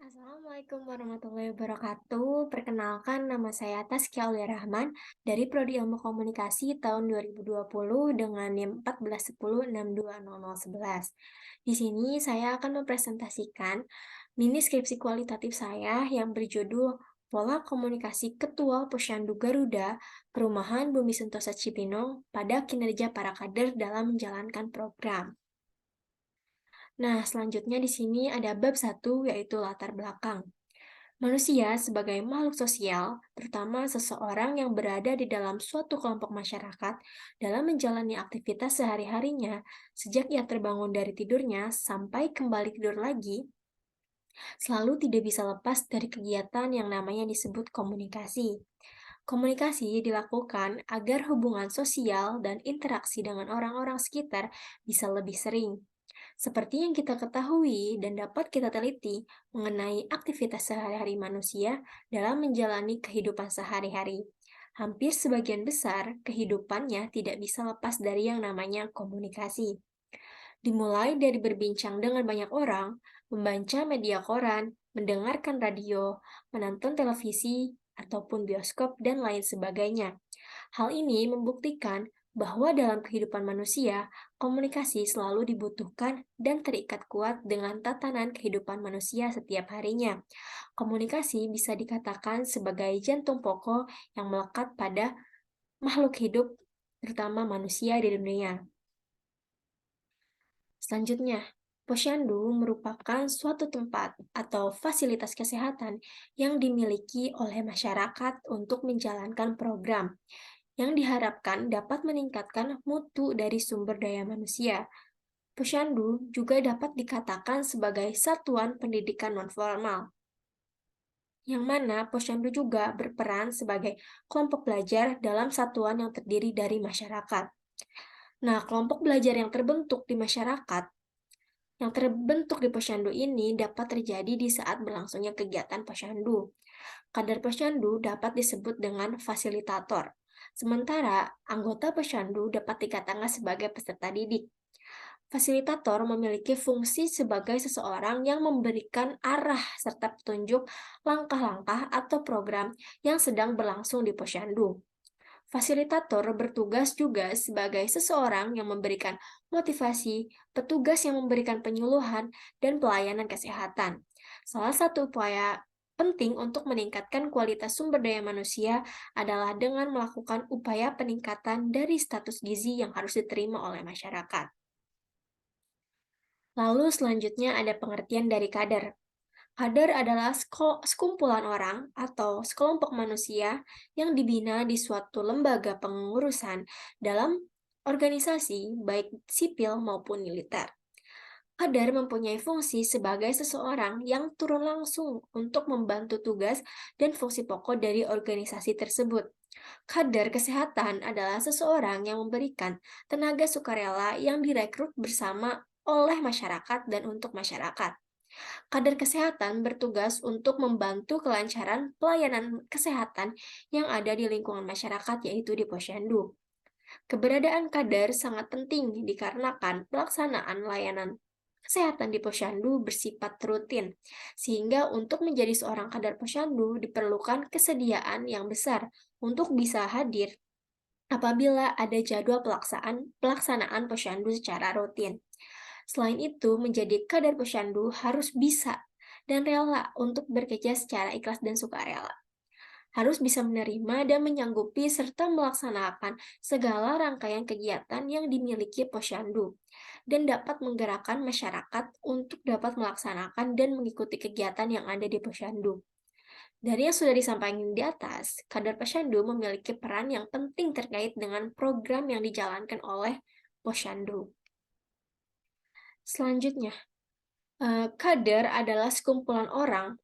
Assalamualaikum warahmatullahi wabarakatuh. Perkenalkan, nama saya Taskia Aulia Rahman dari Prodi Ilmu Komunikasi tahun 2020 dengan NIM 1410620011. Di sini saya akan mempresentasikan mini skripsi kualitatif saya yang berjudul Pola Komunikasi Ketua Posyandu Garuda Perumahan Bumi Sentosa Cipinang pada Kinerja Para Kader dalam Menjalankan Program. Nah, selanjutnya di sini ada bab 1, yaitu latar belakang. Manusia sebagai makhluk sosial, terutama seseorang yang berada di dalam suatu kelompok masyarakat, dalam menjalani aktivitas sehari-harinya, sejak ia terbangun dari tidurnya sampai kembali tidur lagi, selalu tidak bisa lepas dari kegiatan yang namanya disebut komunikasi. Komunikasi dilakukan agar hubungan sosial dan interaksi dengan orang-orang sekitar bisa lebih sering. Seperti yang kita ketahui dan dapat kita teliti mengenai aktivitas sehari-hari manusia dalam menjalani kehidupan sehari-hari. Hampir sebagian besar kehidupannya tidak bisa lepas dari yang namanya komunikasi. Dimulai dari berbincang dengan banyak orang, membaca media koran, mendengarkan radio, menonton televisi, ataupun bioskop, dan lain sebagainya. Hal ini membuktikan bahwa dalam kehidupan manusia, komunikasi selalu dibutuhkan dan terikat kuat dengan tatanan kehidupan manusia setiap harinya. Komunikasi bisa dikatakan sebagai jantung pokok yang melekat pada makhluk hidup, terutama manusia di dunia. Selanjutnya, posyandu merupakan suatu tempat atau fasilitas kesehatan yang dimiliki oleh masyarakat untuk menjalankan program yang diharapkan dapat meningkatkan mutu dari sumber daya manusia. Posyandu juga dapat dikatakan sebagai satuan pendidikan nonformal, yang mana posyandu juga berperan sebagai kelompok belajar dalam satuan yang terdiri dari masyarakat. Nah, kelompok belajar yang terbentuk di masyarakat yang terbentuk di posyandu ini dapat terjadi di saat berlangsungnya kegiatan posyandu. Kader posyandu dapat disebut dengan fasilitator, sementara anggota posyandu dapat dikatakan sebagai peserta didik. Fasilitator memiliki fungsi sebagai seseorang yang memberikan arah serta petunjuk langkah-langkah atau program yang sedang berlangsung di posyandu. Fasilitator bertugas juga sebagai seseorang yang memberikan motivasi, petugas yang memberikan penyuluhan, dan pelayanan kesehatan. Salah satu upaya penting untuk meningkatkan kualitas sumber daya manusia adalah dengan melakukan upaya peningkatan dari status gizi yang harus diterima oleh masyarakat. Lalu selanjutnya ada pengertian dari kader. Kader adalah sekumpulan orang atau sekelompok manusia yang dibina di suatu lembaga pengurusan dalam organisasi, baik sipil maupun militer. Kader mempunyai fungsi sebagai seseorang yang turun langsung untuk membantu tugas dan fungsi pokok dari organisasi tersebut. Kader kesehatan adalah seseorang yang memberikan tenaga sukarela yang direkrut bersama oleh masyarakat dan untuk masyarakat. Kader kesehatan bertugas untuk membantu kelancaran pelayanan kesehatan yang ada di lingkungan masyarakat, yaitu di posyandu. Keberadaan kader sangat penting dikarenakan pelaksanaan layanan kesehatan di posyandu bersifat rutin, sehingga untuk menjadi seorang kader posyandu diperlukan kesediaan yang besar untuk bisa hadir apabila ada jadwal pelaksanaan posyandu secara rutin. Selain itu, menjadi kader posyandu harus bisa dan rela untuk bekerja secara ikhlas dan sukarela. Harus bisa menerima dan menyanggupi serta melaksanakan segala rangkaian kegiatan yang dimiliki posyandu dan dapat menggerakkan masyarakat untuk dapat melaksanakan dan mengikuti kegiatan yang ada di posyandu. Dari yang sudah disampaikan di atas, kader posyandu memiliki peran yang penting terkait dengan program yang dijalankan oleh posyandu. Selanjutnya, kader adalah sekumpulan orang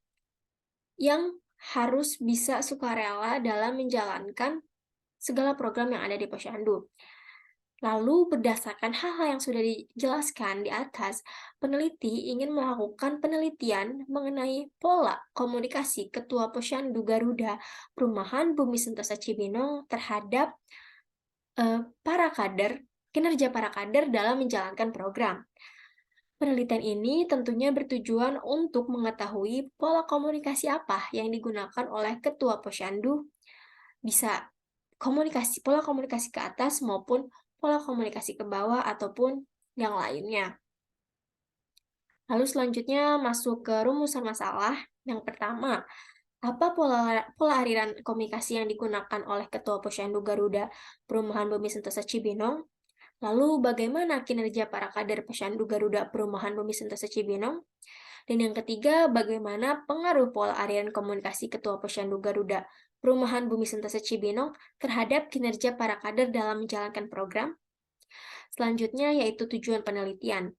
yang harus bisa sukarela dalam menjalankan segala program yang ada di posyandu. Lalu, berdasarkan hal-hal yang sudah dijelaskan di atas, peneliti ingin melakukan penelitian mengenai pola komunikasi Ketua Posyandu Garuda Perumahan Bumi Sentosa Cibinong terhadap para kader, kinerja para kader dalam menjalankan program. Penelitian ini tentunya bertujuan untuk mengetahui pola komunikasi apa yang digunakan oleh Ketua Posyandu, bisa pola komunikasi ke atas maupun pola komunikasi ke bawah ataupun yang lainnya. Lalu selanjutnya masuk ke rumusan masalah. Yang pertama, apa pola aliran komunikasi yang digunakan oleh Ketua Posyandu Garuda Perumahan Bumi Sentosa Cibinong? Lalu bagaimana kinerja para kader Posyandu Garuda Perumahan Bumi Sentosa Cibinong? Dan yang ketiga, bagaimana pengaruh pola aliran komunikasi Ketua Posyandu Garuda Perumahan Bumi Sentosa Cibinong terhadap kinerja para kader dalam menjalankan program? Selanjutnya yaitu tujuan penelitian.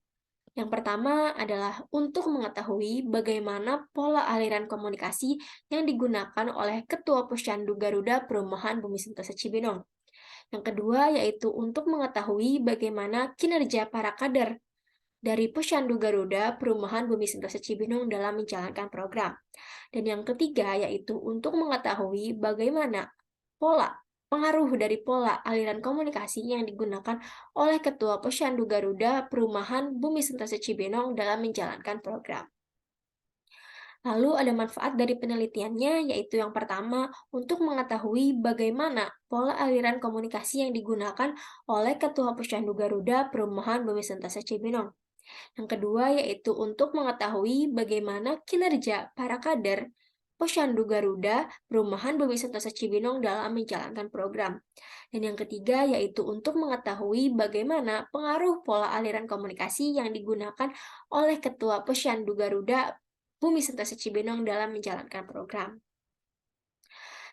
Yang pertama adalah untuk mengetahui bagaimana pola aliran komunikasi yang digunakan oleh Ketua Posyandu Garuda Perumahan Bumi Sentosa Cibinong. Yang kedua yaitu untuk mengetahui bagaimana kinerja para kader dari Posyandu Garuda Perumahan Bumi Sentosa Cibinong dalam menjalankan program. Dan yang ketiga yaitu untuk mengetahui bagaimana pengaruh dari pola aliran komunikasi yang digunakan oleh Ketua Posyandu Garuda Perumahan Bumi Sentosa Cibinong dalam menjalankan program. Lalu ada manfaat dari penelitiannya, yaitu yang pertama, untuk mengetahui bagaimana pola aliran komunikasi yang digunakan oleh Ketua Posyandu Garuda Perumahan Bumi Sentosa Cibinong. Yang kedua, yaitu untuk mengetahui bagaimana kinerja para kader Posyandu Garuda Perumahan Bumi Sentosa Cibinong dalam menjalankan program. Dan yang ketiga, yaitu untuk mengetahui bagaimana pengaruh pola aliran komunikasi yang digunakan oleh Ketua Posyandu Garuda Bumi Sentosa Cibinong dalam menjalankan program.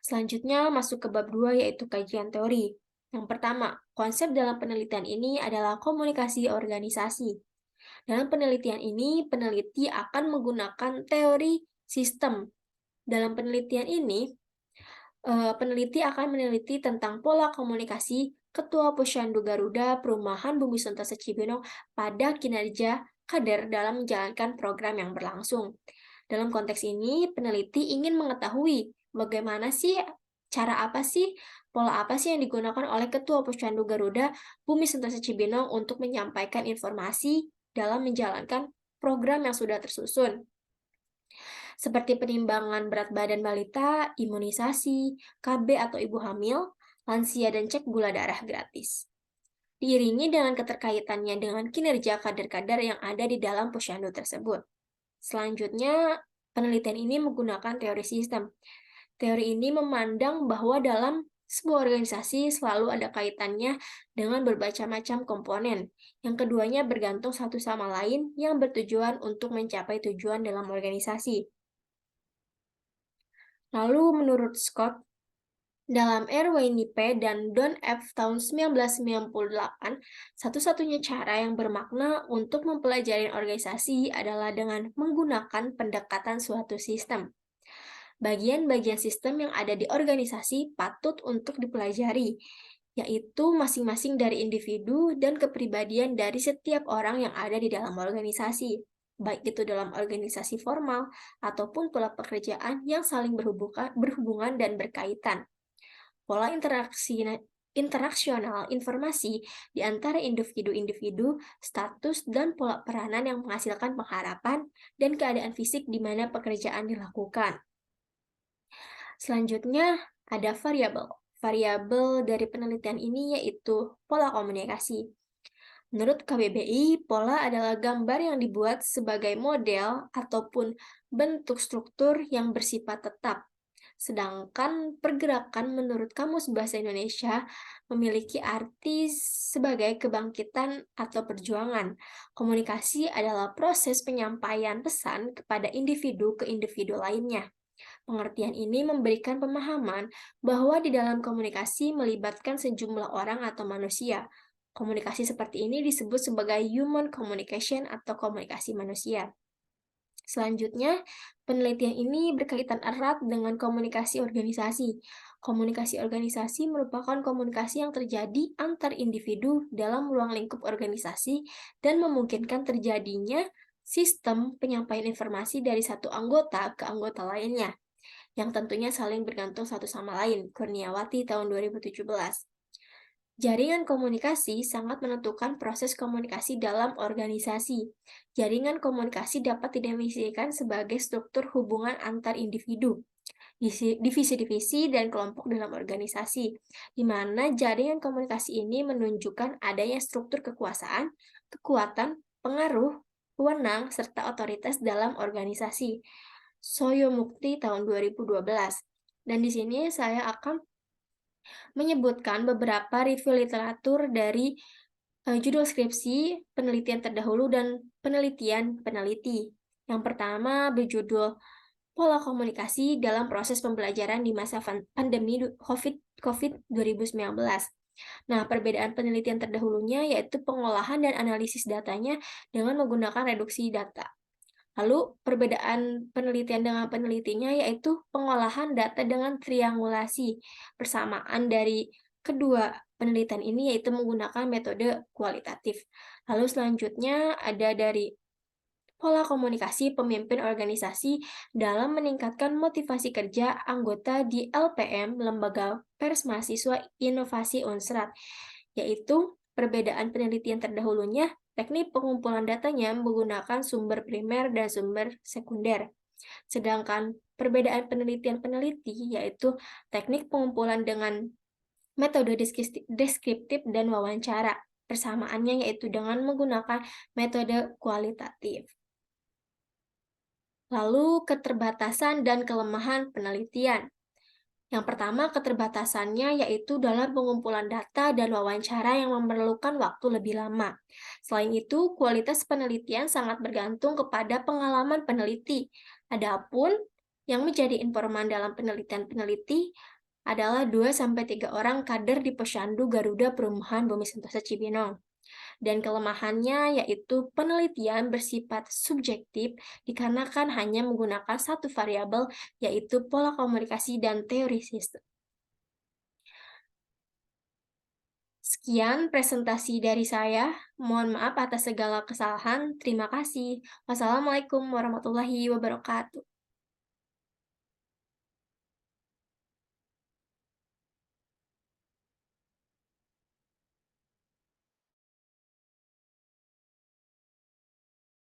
Selanjutnya masuk ke bab 2 yaitu kajian teori. Yang pertama, konsep dalam penelitian ini adalah komunikasi organisasi. Dalam penelitian ini, peneliti akan menggunakan teori sistem. Dalam penelitian ini, peneliti akan meneliti tentang pola komunikasi Ketua Posyandu Garuda Perumahan Bumi Sentosa Cibinong pada kinerja kader dalam menjalankan program yang berlangsung. Dalam konteks ini, peneliti ingin mengetahui bagaimana sih, pola apa sih yang digunakan oleh Ketua Posyandu Garuda Bumi Sentosa Cibinong untuk menyampaikan informasi dalam menjalankan program yang sudah tersusun, seperti penimbangan berat badan balita, imunisasi, KB atau ibu hamil, lansia dan cek gula darah gratis. Diiringi dengan keterkaitannya dengan kinerja kader-kader yang ada di dalam posyandu tersebut. Selanjutnya, penelitian ini menggunakan teori sistem. Teori ini memandang bahwa dalam sebuah organisasi selalu ada kaitannya dengan berbagai macam komponen, yang keduanya bergantung satu sama lain yang bertujuan untuk mencapai tujuan dalam organisasi. Lalu menurut Scott, dalam RWNIP dan Don F. tahun 1998, satu-satunya cara yang bermakna untuk mempelajari organisasi adalah dengan menggunakan pendekatan suatu sistem. Bagian-bagian sistem yang ada di organisasi patut untuk dipelajari, yaitu masing-masing dari individu dan kepribadian dari setiap orang yang ada di dalam organisasi, baik itu dalam organisasi formal ataupun pola pekerjaan yang saling berhubungan dan berkaitan. Pola interaksional informasi di antara individu-individu, status, dan pola peranan yang menghasilkan pengharapan dan keadaan fisik di mana pekerjaan dilakukan. Selanjutnya, ada variabel. Variabel dari penelitian ini yaitu pola komunikasi. Menurut KBBI, pola adalah gambar yang dibuat sebagai model ataupun bentuk struktur yang bersifat tetap. Sedangkan pergerakan menurut Kamus Bahasa Indonesia memiliki arti sebagai kebangkitan atau perjuangan. Komunikasi adalah proses penyampaian pesan kepada individu ke individu lainnya. Pengertian ini memberikan pemahaman bahwa di dalam komunikasi melibatkan sejumlah orang atau manusia. Komunikasi seperti ini disebut sebagai human communication atau komunikasi manusia. Selanjutnya, penelitian ini berkaitan erat dengan komunikasi organisasi. Komunikasi organisasi merupakan komunikasi yang terjadi antar individu dalam ruang lingkup organisasi dan memungkinkan terjadinya sistem penyampaian informasi dari satu anggota ke anggota lainnya, yang tentunya saling bergantung satu sama lain. Kurniawati tahun 2017. Jaringan komunikasi sangat menentukan proses komunikasi dalam organisasi. Jaringan komunikasi dapat didefinisikan sebagai struktur hubungan antar individu, divisi-divisi, dan kelompok dalam organisasi, di mana jaringan komunikasi ini menunjukkan adanya struktur kekuasaan, kekuatan, pengaruh, wewenang, serta otoritas dalam organisasi. Soyomukti tahun 2012. Dan di sini saya akan menyebutkan beberapa review literatur dari judul skripsi, penelitian terdahulu, dan penelitian peneliti. Yang pertama berjudul Pola Komunikasi dalam Proses Pembelajaran di Masa Pandemi COVID 2019. Nah, perbedaan penelitian terdahulunya yaitu pengolahan dan analisis datanya dengan menggunakan reduksi data. Lalu, perbedaan penelitian dengan penelitinya yaitu pengolahan data dengan triangulasi. Persamaan dari kedua penelitian ini yaitu menggunakan metode kualitatif. Lalu selanjutnya ada dari pola komunikasi pemimpin organisasi dalam meningkatkan motivasi kerja anggota di LPM, Lembaga Pers Mahasiswa Inovasi Unsrat, yaitu perbedaan penelitian terdahulunya, teknik pengumpulan datanya menggunakan sumber primer dan sumber sekunder. Sedangkan perbedaan penelitian peneliti yaitu teknik pengumpulan dengan metode deskriptif dan wawancara. Persamaannya yaitu dengan menggunakan metode kualitatif. Lalu, keterbatasan dan kelemahan penelitian. Yang pertama, keterbatasannya yaitu dalam pengumpulan data dan wawancara yang memerlukan waktu lebih lama. Selain itu, kualitas penelitian sangat bergantung kepada pengalaman peneliti. Adapun yang menjadi informan dalam penelitian peneliti adalah 2-3 orang kader di Posyandu Garuda Perumahan Bumi Sentosa Cibinong. Dan kelemahannya yaitu penelitian bersifat subjektif dikarenakan hanya menggunakan satu variabel, yaitu pola komunikasi dan teori sistem. Sekian presentasi dari saya. Mohon maaf atas segala kesalahan. Terima kasih. Wassalamualaikum warahmatullahi wabarakatuh.